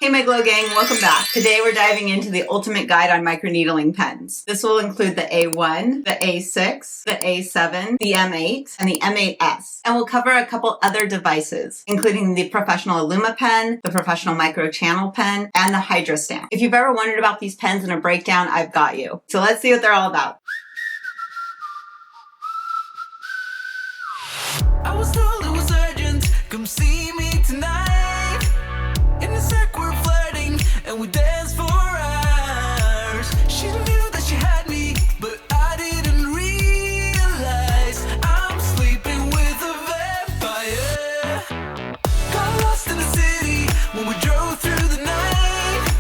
Hey my Glow Gang, welcome back. Today we're diving into the ultimate guide on microneedling pens. This will include the A1, the A6, the A7, the M8, and the M8S. And we'll cover a couple other devices, including the professional Illuma pen, the professional microchannel pen, and the Hydra stamp. If you've ever wondered about these pens in a breakdown, I've got you. So let's see what they're all about. I was told it was urgent, come see me tonight. In the circle we're flirting, and we danced for hours. She knew that she had me, but I didn't realize I'm sleeping with a vampire. Got lost in the city when we drove through the night.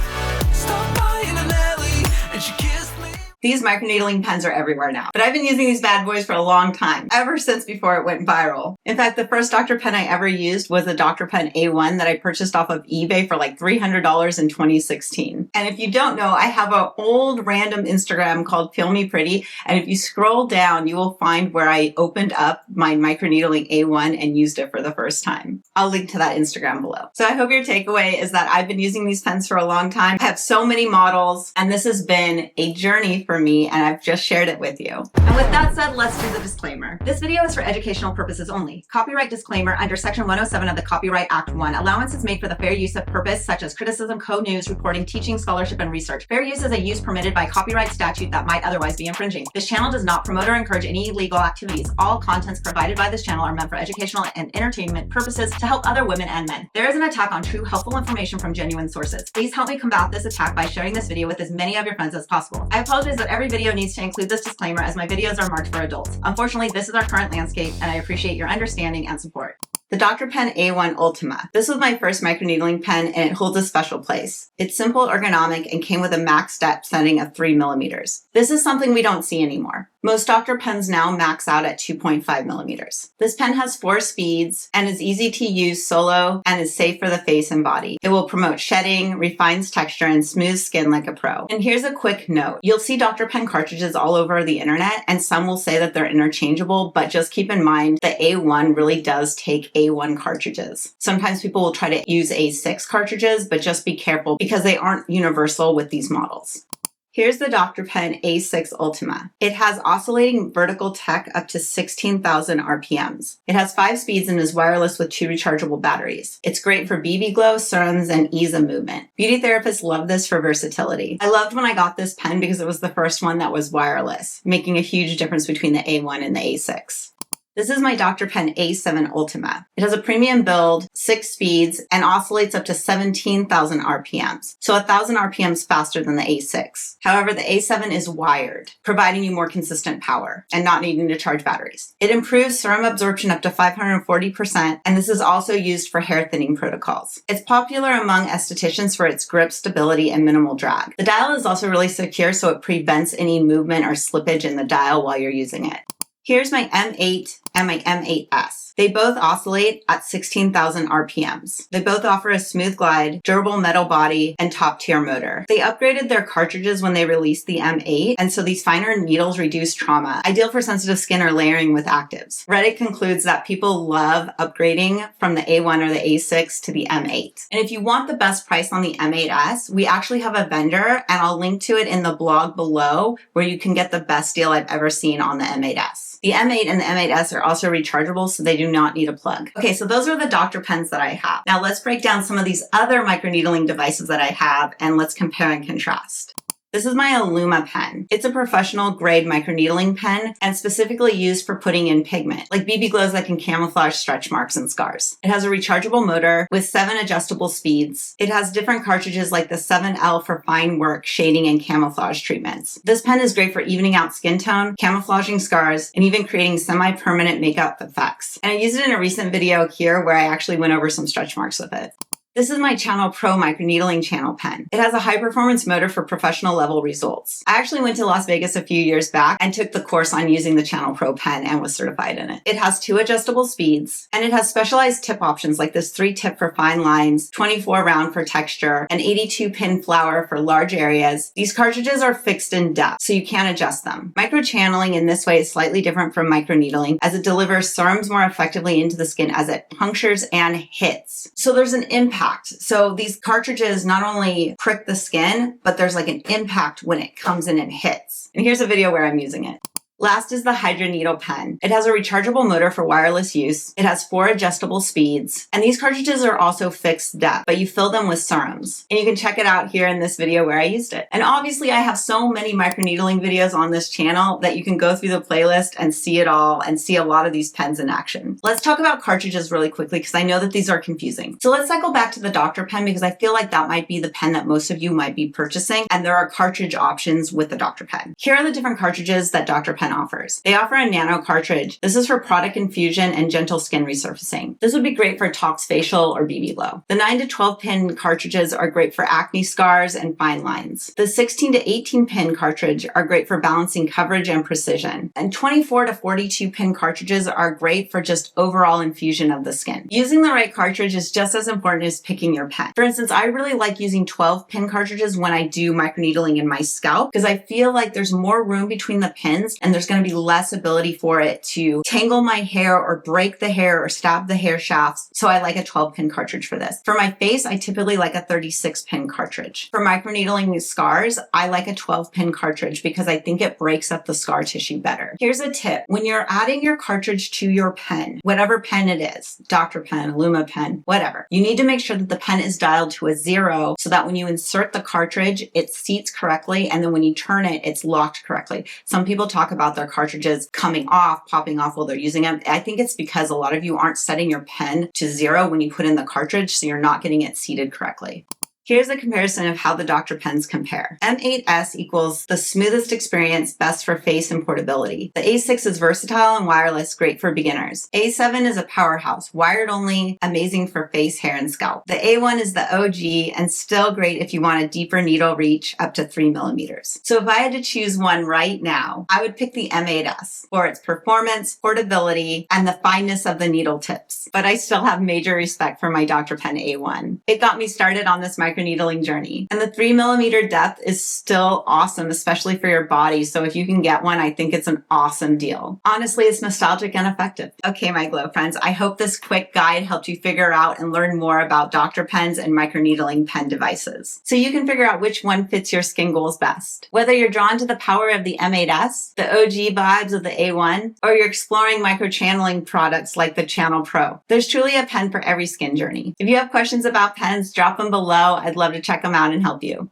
Stopped by in an alley, and she kissed me. These microneedling pens are everywhere now, but I've been using these bad boys for a long time, ever since before it went viral. In fact, the first Dr. Pen I ever used was the Dr. Pen A1 that I purchased off of eBay for like $300 in 2016. And if you don't know, I have an old random Instagram called Feel Me Pretty, and if you scroll down, you will find where I opened up my microneedling A1 and used it for the first time. I'll link to that Instagram below. So I hope your takeaway is that I've been using these pens for a long time. I have so many models, and this has been a journey for me, and I've just shared it with you. And with that said, let's do the disclaimer. This video is for educational purposes only. Copyright disclaimer under Section 107 of the Copyright Act 1. Allowance is made for the fair use of purpose such as criticism, code news, reporting, teaching, scholarship, and research. Fair use is a use permitted by copyright statute that might otherwise be infringing. This channel does not promote or encourage any illegal activities. All contents provided by this channel are meant for educational and entertainment purposes to help other women and men. There is an attack on true, helpful information from genuine sources. Please help me combat this attack by sharing this video with as many of your friends as possible. I apologize that every video needs to include this disclaimer as my videos are marked for adults. Unfortunately, this is our current landscape, and I appreciate your understanding and support. The Dr. Pen A1 Ultima. This was my first microneedling pen, and it holds a special place. It's simple, ergonomic, and came with a max depth setting of 3 millimeters. This is something we don't see anymore. Most Dr. Pens now max out at 2.5 millimeters. This pen has 4 speeds and is easy to use solo and is safe for the face and body. It will promote shedding, refines texture, and smooths skin like a pro. And here's a quick note. You'll see Dr. Pen cartridges all over the internet, and some will say that they're interchangeable, but just keep in mind the A1 really does take A1 cartridges. Sometimes people will try to use A6 cartridges, but just be careful because they aren't universal with these models. Here's the Dr. Pen A6 Ultima. It has oscillating vertical tech up to 16,000 RPMs. It has 5 speeds and is wireless with 2 rechargeable batteries. It's great for BB glow, serums, and ease of movement. Beauty therapists love this for versatility. I loved when I got this pen because it was the first one that was wireless, making a huge difference between the A1 and the A6. This is my Dr. Pen A7 Ultima. It has a premium build, 6 speeds, and oscillates up to 17,000 RPMs, so 1,000 RPMs faster than the A6. However, the A7 is wired, providing you more consistent power and not needing to charge batteries. It improves serum absorption up to 540%, and this is also used for hair thinning protocols. It's popular among estheticians for its grip, stability, and minimal drag. The dial is also really secure, so it prevents any movement or slippage in the dial while you're using it. Here's my M8 and my M8S. They both oscillate at 16,000 RPMs. They both offer a smooth glide, durable metal body, and top-tier motor. They upgraded their cartridges when they released the M8, and so these finer needles reduce trauma, ideal for sensitive skin or layering with actives. Reddit concludes that people love upgrading from the A1 or the A6 to the M8. And if you want the best price on the M8S, we actually have a vendor, and I'll link to it in the blog below, where you can get the best deal I've ever seen on the M8S. The M8 and the M8S are also rechargeable, so they do not need a plug. Okay, so those are the Dr. Pens that I have. Now let's break down some of these other microneedling devices that I have, and let's compare and contrast. This is my Illuma pen. It's a professional grade microneedling pen and specifically used for putting in pigment, like BB glows that can camouflage stretch marks and scars. It has a rechargeable motor with 7 adjustable speeds. It has different cartridges like the 7L for fine work, shading, and camouflage treatments. This pen is great for evening out skin tone, camouflaging scars, and even creating semi-permanent makeup effects. And I used it in a recent video here where I actually went over some stretch marks with it. This is my Channel Pro microneedling channel pen. It has a high-performance motor for professional level results. I actually went to Las Vegas a few years back and took the course on using the Channel Pro pen and was certified in it. It has 2 adjustable speeds, and it has specialized tip options like this 3-tip for fine lines, 24 round for texture, and 82-pin flower for large areas. These cartridges are fixed in depth, so you can't adjust them. Microchanneling in this way is slightly different from microneedling, as it delivers serums more effectively into the skin as it punctures and hits. So there's an impact impact. So these cartridges not only prick the skin, but there's like an impact when it comes in and hits. And here's a video where I'm using it. Last is the Microneedling pen. It has a rechargeable motor for wireless use. It has 4 adjustable speeds. And these cartridges are also fixed depth, but you fill them with serums. And you can check it out here in this video where I used it. And obviously I have so many microneedling videos on this channel that you can go through the playlist and see it all and see a lot of these pens in action. Let's talk about cartridges really quickly because I know that these are confusing. So let's cycle back to the Dr. Pen because I feel like that might be the pen that most of you might be purchasing, and there are cartridge options with the Dr. Pen. Here are the different cartridges that Dr. Pen offers. They offer a nano cartridge. This is for product infusion and gentle skin resurfacing. This would be great for tox facial or BB glow. The 9 to 12 pin cartridges are great for acne scars and fine lines. The 16 to 18 pin cartridge are great for balancing coverage and precision. And 24 to 42 pin cartridges are great for just overall infusion of the skin. Using the right cartridge is just as important as picking your pen. For instance, I really like using 12 pin cartridges when I do microneedling in my scalp because I feel like there's more room between the pins and there's going to be less ability for it to tangle my hair or break the hair or stab the hair shafts. So I like a 12 pin cartridge for this. For my face, I typically like a 36 pin cartridge. For microneedling scars, I like a 12 pin cartridge because I think it breaks up the scar tissue better. Here's a tip. When you're adding your cartridge to your pen, whatever pen it is, Dr. Pen, Illuma pen, whatever, you need to make sure that the pen is dialed to a 0 so that when you insert the cartridge, it seats correctly, and then when you turn it, it's locked correctly. Some people talk about their cartridges coming off, popping off while they're using them. I think it's because a lot of you aren't setting your pen to 0 when you put in the cartridge, so you're not getting it seated correctly. Here's a comparison of how the Dr. Pens compare. M8S equals the smoothest experience, best for face and portability. The A6 is versatile and wireless, great for beginners. A7 is a powerhouse, wired only, amazing for face, hair, and scalp. The A1 is the OG and still great if you want a deeper needle reach up to 3 millimeters. So if I had to choose one right now, I would pick the M8S for its performance, portability, and the fineness of the needle tips. But I still have major respect for my Dr. Pen A1. It got me started on this microneedling journey. And the 3 millimeter depth is still awesome, especially for your body. So if you can get one, I think it's an awesome deal. Honestly, it's nostalgic and effective. Okay, my glow friends, I hope this quick guide helped you figure out and learn more about Dr. Pens and microneedling pen devices, so you can figure out which one fits your skin goals best. Whether you're drawn to the power of the M8S, the OG vibes of the A1, or you're exploring microchanneling products like the Channel Pro, there's truly a pen for every skin journey. If you have questions about pens, drop them below. I'd love to check them out and help you.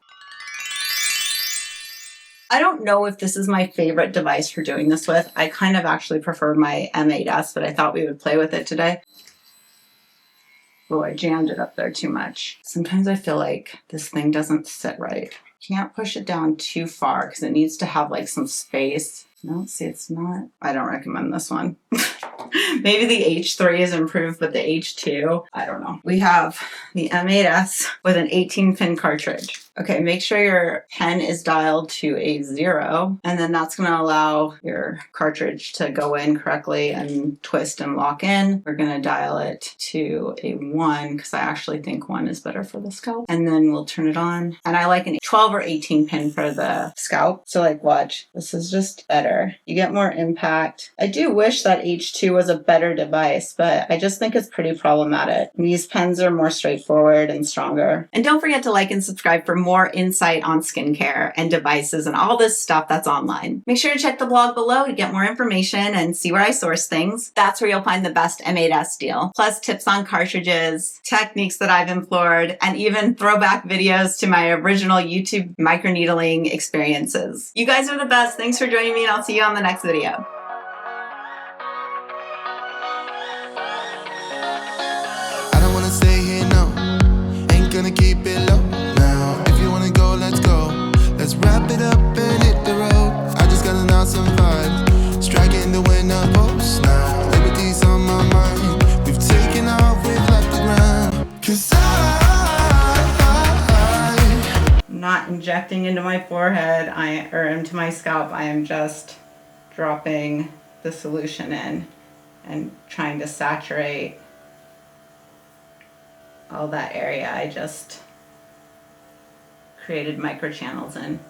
I don't know if this is my favorite device for doing this with. I kind of actually prefer my M8S, but I thought we would play with it today. Oh, I jammed it up there too much. Sometimes I feel like this thing doesn't sit right. Can't push it down too far because it needs to have like some space. No, see, it's not. I don't recommend this one. Maybe the H3 is improved, but the H2, I don't know. We have the M8S with an 18 pin cartridge. Okay, make sure your pen is dialed to a 0, and then that's going to allow your cartridge to go in correctly and twist and lock in. We're going to dial it to a 1 because I actually think 1 is better for the scalp. And then we'll turn it on. And I like an 12 or 18 pin for the scalp. So like, watch, this is just better. You get more impact. I do wish that H2 was a better device, but I just think it's pretty problematic. These pens are more straightforward and stronger. And don't forget to like and subscribe for more insight on skincare and devices and all this stuff that's online. Make sure to check the blog below to get more information and see where I source things. That's where you'll find the best M8S deal, plus tips on cartridges, techniques that I've employed, and even throwback videos to my original YouTube microneedling experiences. You guys are the best. Thanks for joining me, and I'll see you on the next video. I don't wanna stay here, no. Ain't gonna keep it low now. If you wanna go, let's go. Let's wrap it up and hit the road. I just got an awesome vibe, striking the winner post now. Liberty's on my mind. We've taken off, we've left the ground. 'Cause I'm not injecting into my forehead or into my scalp. I am just dropping the solution in and trying to saturate all that area I just created microchannels in.